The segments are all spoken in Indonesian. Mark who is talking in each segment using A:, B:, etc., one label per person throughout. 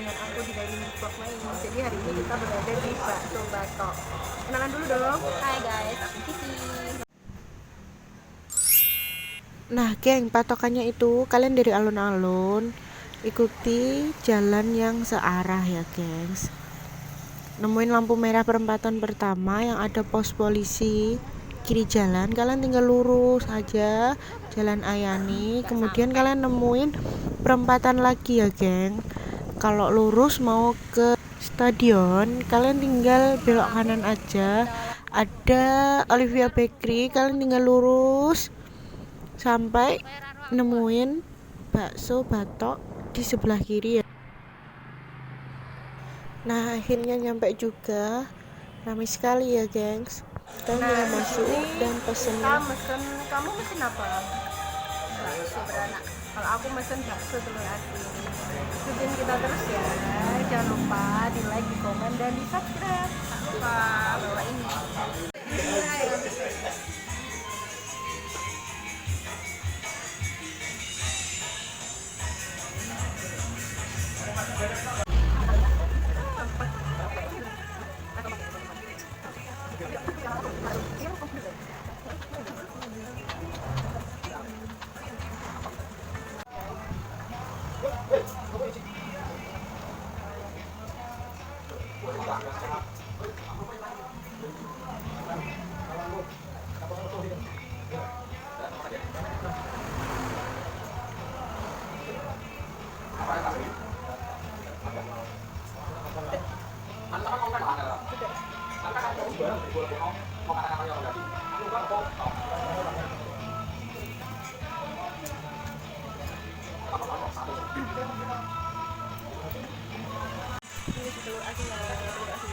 A: dengan aku di daily vlognya ini. Jadi hari ini kita berada di Bakso Batok. Kenalan dulu dong.
B: Hai guys, aku Kiki.
C: Nah, geng, patokannya itu kalian dari alun-alun ikuti jalan yang searah ya, gengs. Nemuin lampu merah perempatan pertama yang ada pos polisi kiri jalan, kalian tinggal lurus aja Jalan Ayani, kemudian kalian nemuin perempatan lagi ya, geng. Kalau lurus mau ke stadion, kalian tinggal belok kanan aja. Ada Olivia Bakery, kalian tinggal lurus sampai nemuin bakso batok di sebelah kiri ya. Nah, akhirnya nyampe juga. Ramai sekali ya, gengs. Kita tinggal masuk dan pesen.
A: Kamu mesen apa?
B: Bakso beranak.
A: Kalau aku mesen bakso telur asin. Ikutin kita terus ya. Jangan lupa di like, di komen, dan di subscribe.
B: Tak lupa bawa ini.
A: Ini telur asin ya, telur asin.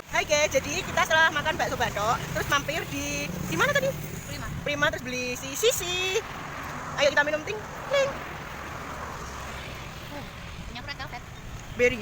A: Hai guys, jadi kita setelah makan bakso batok, terus mampir di mana tadi? Prima, terus beli si Sisi. Ayo kita minum ting, ting.
B: Punya Red Velvet.
A: Berry.